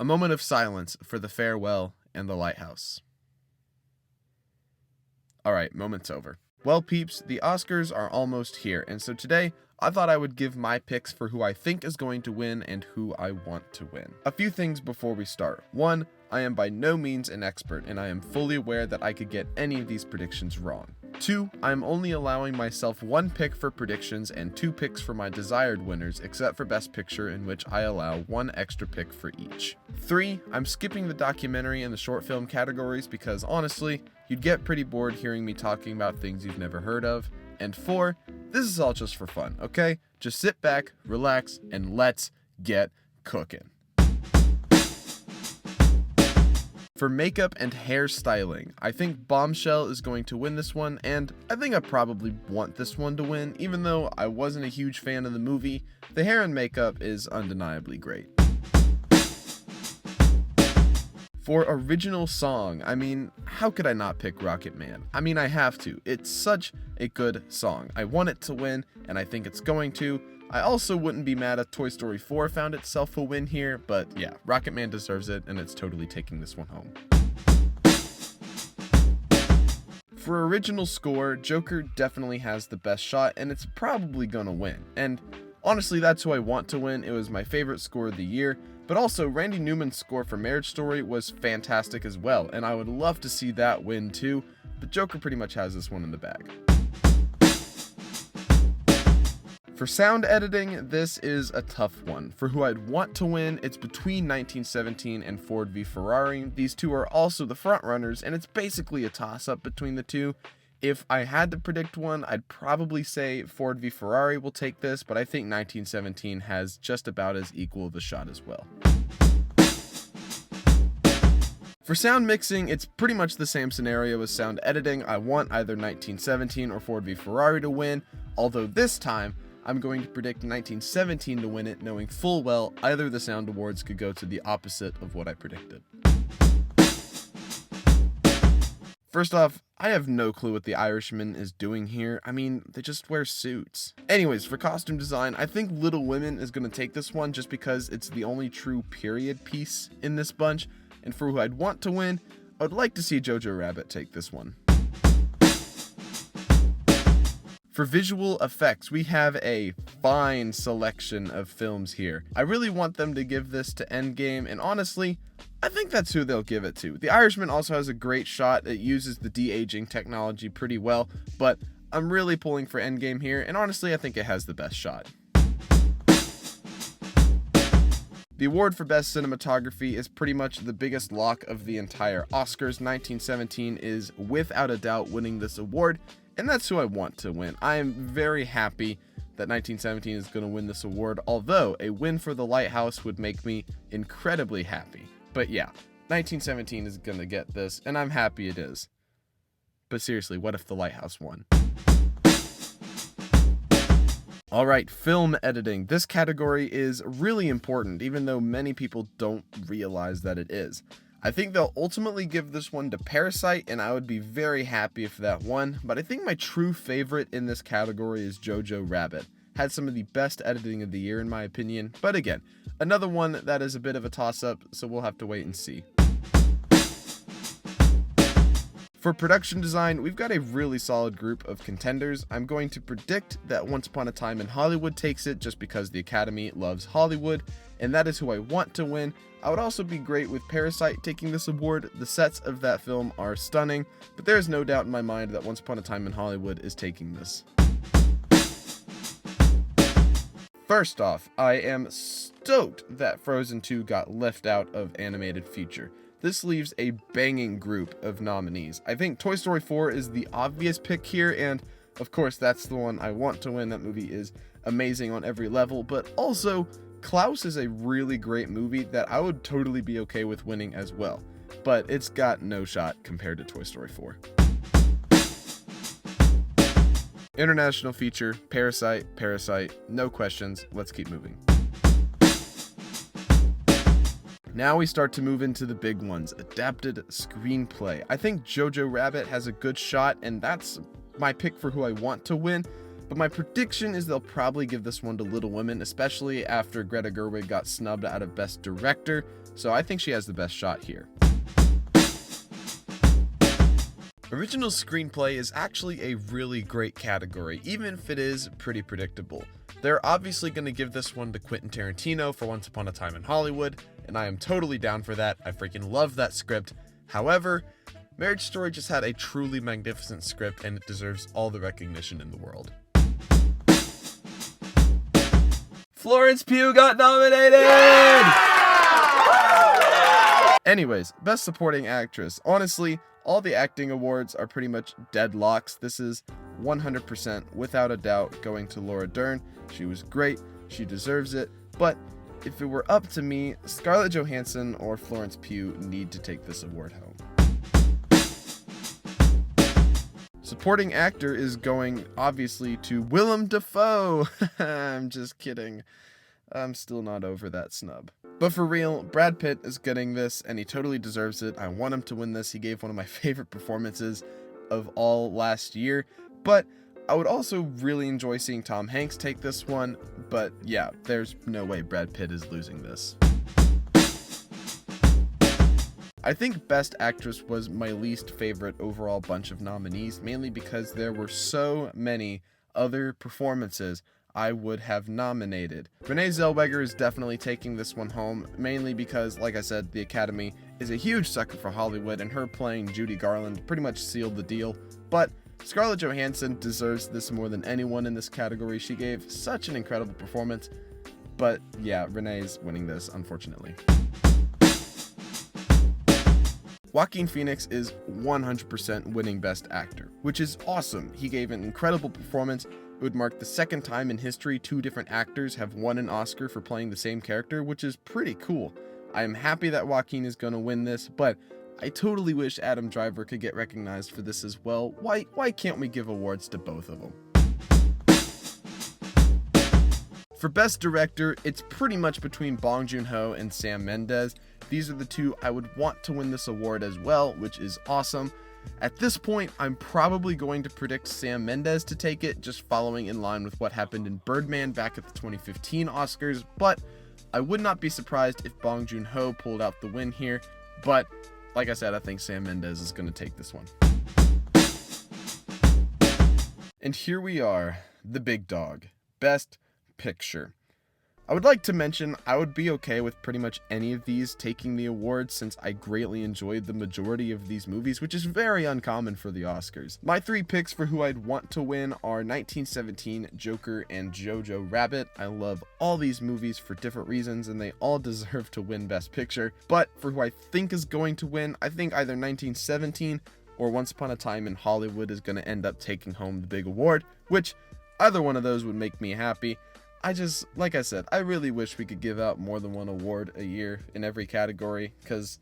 A moment of silence for the farewell and the lighthouse. Alright, moment's over. Well, peeps, the Oscars are almost here, and so today, I thought I would give my picks for who I think is going to win and who I want to win. A few things before we start. 1, I am by no means an expert, and I am fully aware that I could get any of these predictions wrong. 2, I am only allowing myself 1 pick for predictions and 2 picks for my desired winners, except for Best Picture, in which I allow 1 extra pick for each. 3, I'm skipping the documentary and the short film categories because honestly, you'd get pretty bored hearing me talking about things you've never heard of. And 4, this is all just for fun, okay? Just sit back, relax, and let's get cooking. For makeup and hairstyling, I think Bombshell is going to win this one, and I think I probably want this one to win, even though I wasn't a huge fan of the movie. The hair and makeup is undeniably great. For original song, I mean, how could I not pick Rocket Man? I mean, I have to. It's such a good song. I want it to win, and I think it's going to. I also wouldn't be mad if Toy Story 4 found itself a win here, but yeah, Rocket Man deserves it, and it's totally taking this one home. For original score, Joker definitely has the best shot, and it's probably gonna win. And honestly, that's who I want to win. It was my favorite score of the year. But also, Randy Newman's score for Marriage Story was fantastic as well, and I would love to see that win too, but Joker pretty much has this one in the bag. For sound editing, this is a tough one. For who I'd want to win, it's between 1917 and Ford v Ferrari. These two are also the frontrunners, and it's basically a toss-up between the two. If I had to predict one, I'd probably say Ford v Ferrari will take this, but I think 1917 has just about as equal of a shot as well. For sound mixing, it's pretty much the same scenario as sound editing. I want either 1917 or Ford v Ferrari to win, although this time, I'm going to predict 1917 to win it, knowing full well either of the sound awards could go to the opposite of what I predicted. First off, I have no clue what the Irishman is doing here. I mean, they just wear suits. Anyways, for costume design, I think Little Women is going to take this one just because it's the only true period piece in this bunch. And for who I'd want to win, I would like to see Jojo Rabbit take this one. For visual effects, we have a fine selection of films here. I really want them to give this to Endgame, and honestly, I think that's who they'll give it to. The Irishman also has a great shot. It uses the de-aging technology pretty well, but I'm really pulling for Endgame here, and honestly, I think it has the best shot. The award for Best Cinematography is pretty much the biggest lock of the entire Oscars. 1917 is without a doubt winning this award, and that's who I want to win. I am very happy that 1917 is going to win this award, although a win for The Lighthouse would make me incredibly happy. But yeah, 1917 is going to get this, and I'm happy it is. But seriously, what if The Lighthouse won? Alright, film editing. This category is really important, even though many people don't realize that it is. I think they'll ultimately give this one to Parasite, and I would be very happy if that won, but I think my true favorite in this category is Jojo Rabbit. Had some of the best editing of the year in my opinion, but again, another one that is a bit of a toss-up, so we'll have to wait and see. For production design, we've got a really solid group of contenders. I'm going to predict that Once Upon a Time in Hollywood takes it just because the Academy loves Hollywood, and that is who I want to win. I would also be great with Parasite taking this award. The sets of that film are stunning, but there is no doubt in my mind that Once Upon a Time in Hollywood is taking this. First off, I am stoked that Frozen 2 got left out of animated feature. This leaves a banging group of nominees. I think Toy Story 4 is the obvious pick here, and of course that's the one I want to win. That movie is amazing on every level, but also Klaus is a really great movie that I would totally be okay with winning as well, but it's got no shot compared to Toy Story 4. International feature, Parasite, no questions, let's keep moving. Now we start to move into the big ones, adapted screenplay. I think Jojo Rabbit has a good shot, and that's my pick for who I want to win, but my prediction is they'll probably give this one to Little Women, especially after Greta Gerwig got snubbed out of Best Director. so I think she has the best shot here. Original screenplay is actually a really great category, even if it is pretty predictable. They're obviously going to give this one to Quentin Tarantino for Once Upon a Time in Hollywood, and I am totally down for that. I freaking love that script. However, Marriage Story just had a truly magnificent script, and it deserves all the recognition in the world. Florence Pugh got nominated! Yeah! Anyways, Best Supporting Actress. Honestly, all the acting awards are pretty much deadlocks. This is 100% without a doubt going to Laura Dern. She was great, she deserves it, but if it were up to me, Scarlett Johansson or Florence Pugh need to take this award home. Supporting actor is going, obviously, to Willem Dafoe. I'm just kidding. I'm still not over that snub. But for real, Brad Pitt is getting this, and he totally deserves it. I want him to win this. He gave one of my favorite performances of all last year. But I would also really enjoy seeing Tom Hanks take this one. But yeah, there's no way Brad Pitt is losing this. I think Best Actress was my least favorite overall bunch of nominees, mainly because there were so many other performances I would have nominated. Renee Zellweger is definitely taking this one home, mainly because, like I said, the Academy is a huge sucker for Hollywood, and her playing Judy Garland pretty much sealed the deal. But Scarlett Johansson deserves this more than anyone in this category. She gave such an incredible performance. But yeah, Renee's winning this, unfortunately. Joaquin Phoenix is 100% winning Best Actor, which is awesome. He gave an incredible performance. It would mark the second time in history 2 different actors have won an Oscar for playing the same character, which is pretty cool. I am happy that Joaquin is going to win this, but I totally wish Adam Driver could get recognized for this as well. Why can't we give awards to both of them? For Best Director, it's pretty much between Bong Joon-ho and Sam Mendes. These are the 2 I would want to win this award as well, which is awesome. At this point, I'm probably going to predict Sam Mendes to take it, just following in line with what happened in Birdman back at the 2015 Oscars, but I would not be surprised if Bong Joon-ho pulled out the win here, but like I said, I think Sam Mendes is going to take this one. And here we are, the big dog, Best Picture. I would like to mention I would be okay with pretty much any of these taking the award, since I greatly enjoyed the majority of these movies, which is very uncommon for the Oscars. My 3 picks for who I'd want to win are 1917, Joker, and Jojo Rabbit. I love all these movies for different reasons, and they all deserve to win Best Picture. But for who I think is going to win, I think either 1917 or Once Upon a Time in Hollywood is going to end up taking home the big award, which either one of those would make me happy. Like I said, I really wish we could give out more than 1 award a year in every category, because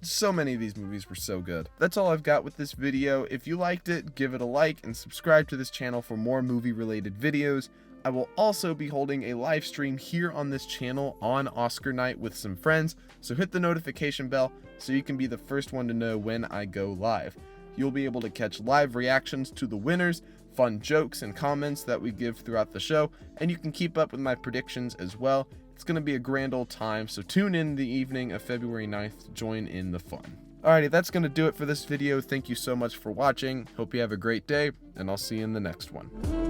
so many of these movies were so good. That's all I've got with this video. If you liked it, give it a like and subscribe to this channel for more movie-related videos. I will also be holding a live stream here on this channel on Oscar night with some friends, so hit the notification bell so you can be the first one to know when I go live. You'll be able to catch live reactions to the winners, fun jokes and comments that we give throughout the show, and you can keep up with my predictions as well. It's going to be a grand old time, so tune in the evening of February 9th to join in the fun. Alrighty, that's going to do it for this video. Thank you so much for watching. Hope you have a great day, and I'll see you in the next one.